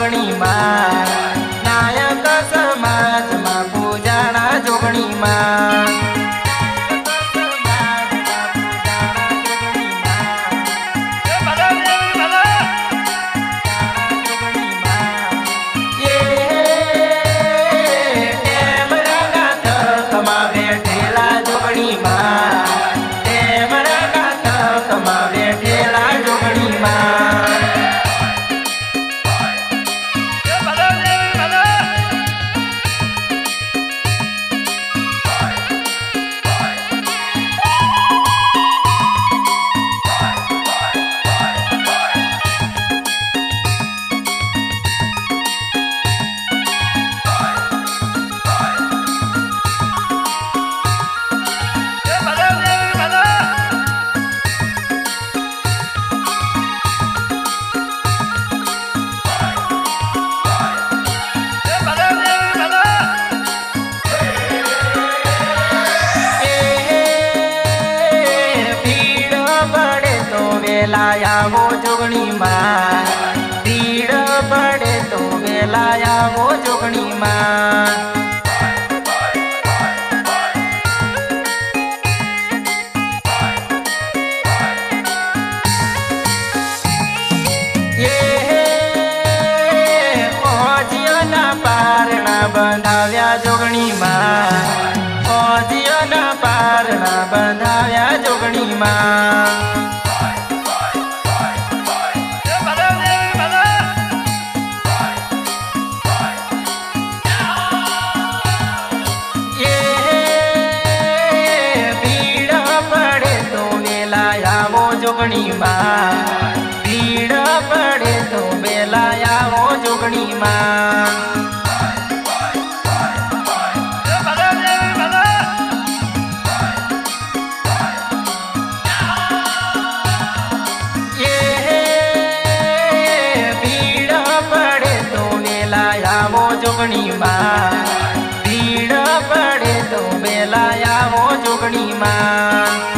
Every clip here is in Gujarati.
જોગણી માં નાયક સમાજમાં પૂજાણા જોગણી માં આવો જોગણી માં ભીડ પડે તો વેલા આવો જોગણી માં પારણા બંધાવ્યા જોગણી માં ઓજીઓના પારણા બંધાવ્યા જોગણી માં જોગણી માં ભીડ પડે તો વેલા આવો જોગણી માં ભીડ પડે તો વેલા આવો જોગણી માં ભીડ પડે તો વેલા આવો જોગણી માં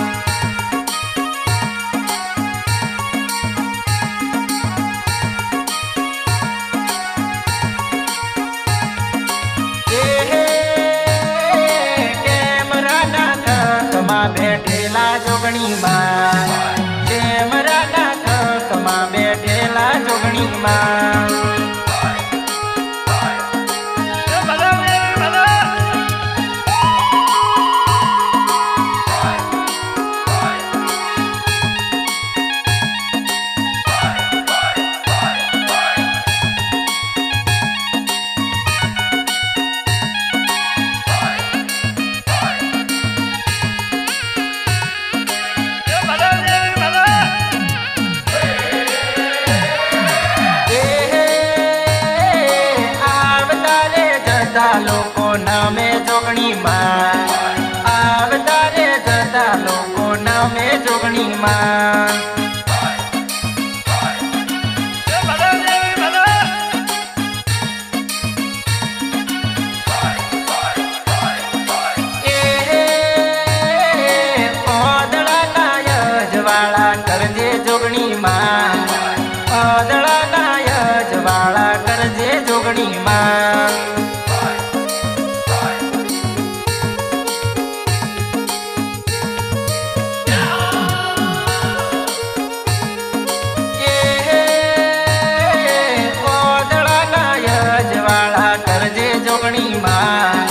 બેઠેલા જોગણી માં કેમરાના થકમાં બેઠેલા જોગણી માં લોકો નામે જોગણી માં આવતા રે જતા લોકો નામે જોગણી માં કરજે જોગણી માં અદળાના યજવાળા કરજે જોગણી માં કરજે જોગણી માં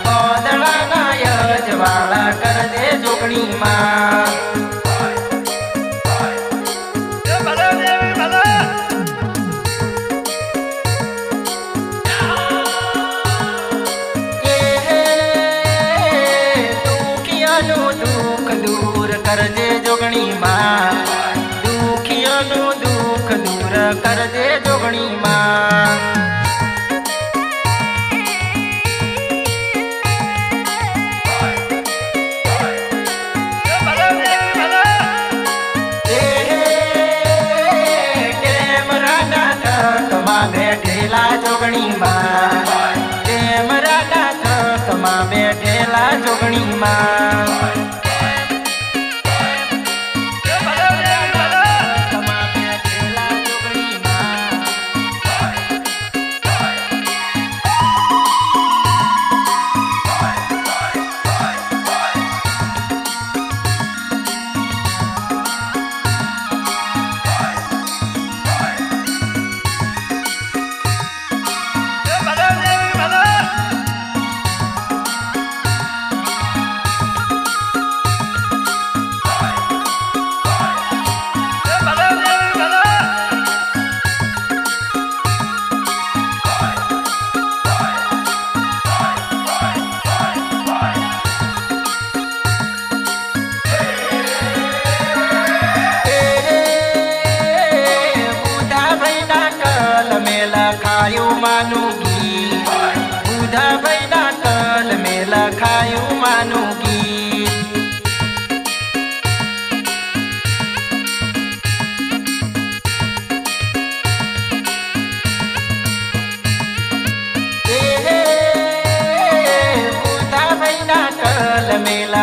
ઓદળાના યજવાળા કરજે જોગણી માં દુખિયાનું દુઃખ દૂર કરજે જોગણી માં દુખિયાનું દુઃખ દૂર કરજે જોગણી માં બેઠેલા જોગણી માં કેમરાના થકમાં બેઠેલા જોગણી માં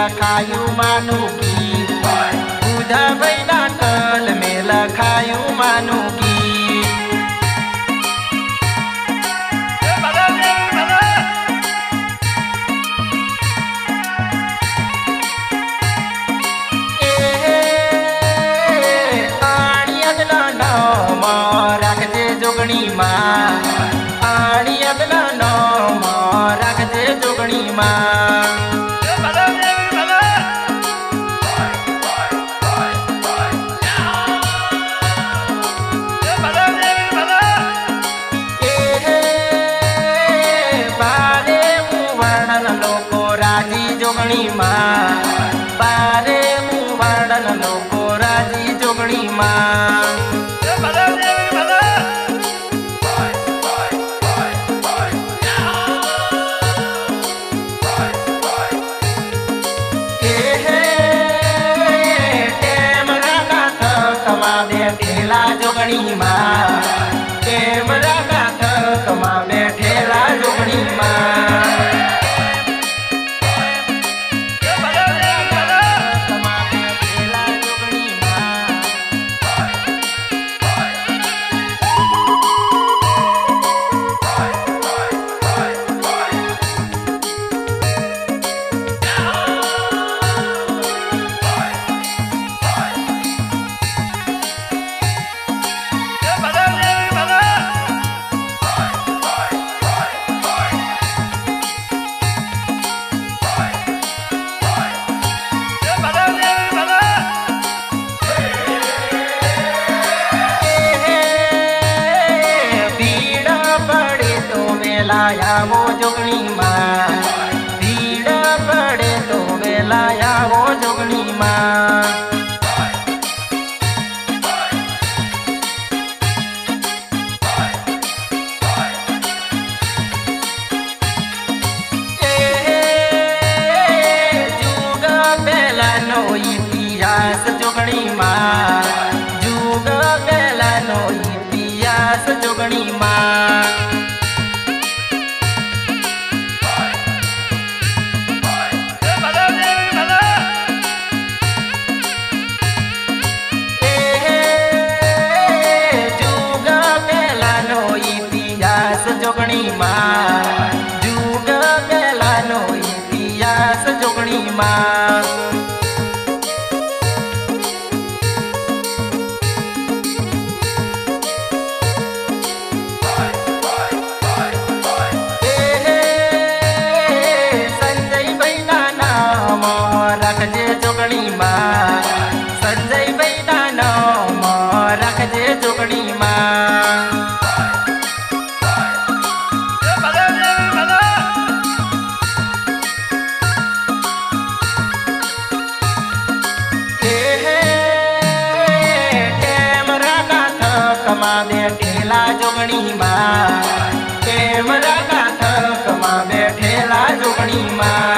લખાયું માનું ગીત બુધાભાઈના કલ મેં લખાયું માનું ગીત રાખજે જોગણીમાં આણિયદના નામ રાખજે જોગણીમાં બારે હું વર્ણન લોકો રાજી જોગણીમાં બારે હું વર્ણન લોકો રાજી જોગણીમાં બેઠેલા જોગણીમાં કેમરાના થકમાં બેઠેલા જોગણીમાં આવો જોગણીમાં ભીડ પડે તો વેલા આવો જોગણીમાં જુગ પહેલાનો ઇતિહાસ જોગણીમાં જુગ પહેલાનો ઇતિહાસ જોગણીમાં જોગણીમાં જુગ પહેલાનો ઇતિહાસ જોગણીમાં સંજયભાઈના નામ રાખજે જોગણીમાં સંજયભાઈના નામ રાખજે જોગણીમાં બેઠેલા જોગણીમાં કેમરાના થકમાં બેઠેલા જોગણીમાં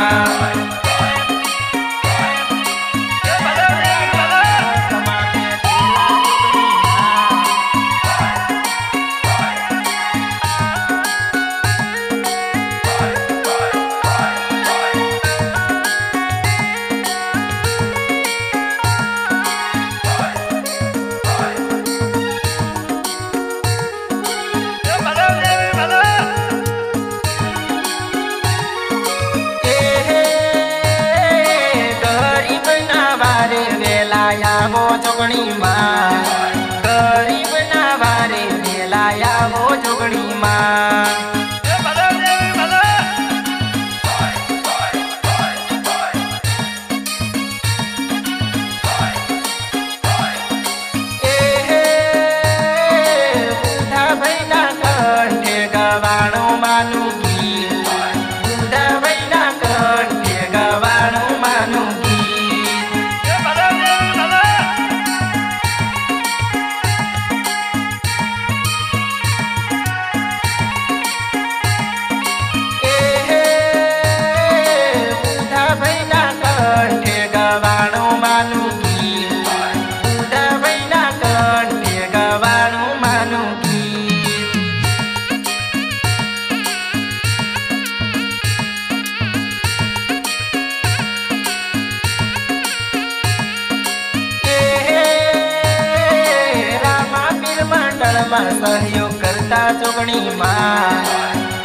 મંડળમાં સહયોગ કરતા જોગણીમાં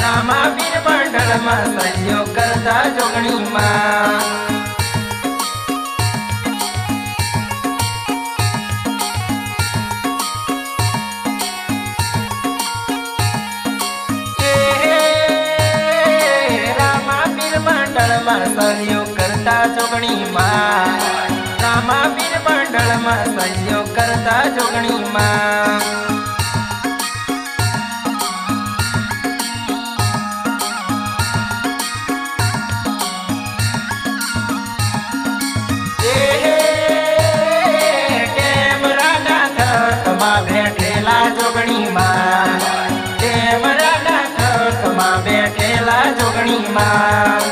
રામાપીર મંડળમાં સહયોગ કરતા જોગણીમાં સહયોગ કરતા જોગણીમાં રામાપીર મંડળમાં સહયોગ કરતા જોગણીમાં કેમરાના થકમાં બેઠેલા જોગણીમાં કેમરાના થકમાં બેઠેલા જોગણીમાં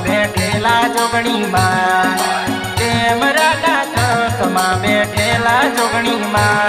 બેઠેલા જોગણીમાં કેમરાના થકમાં બેઠેલા જોગણીમાં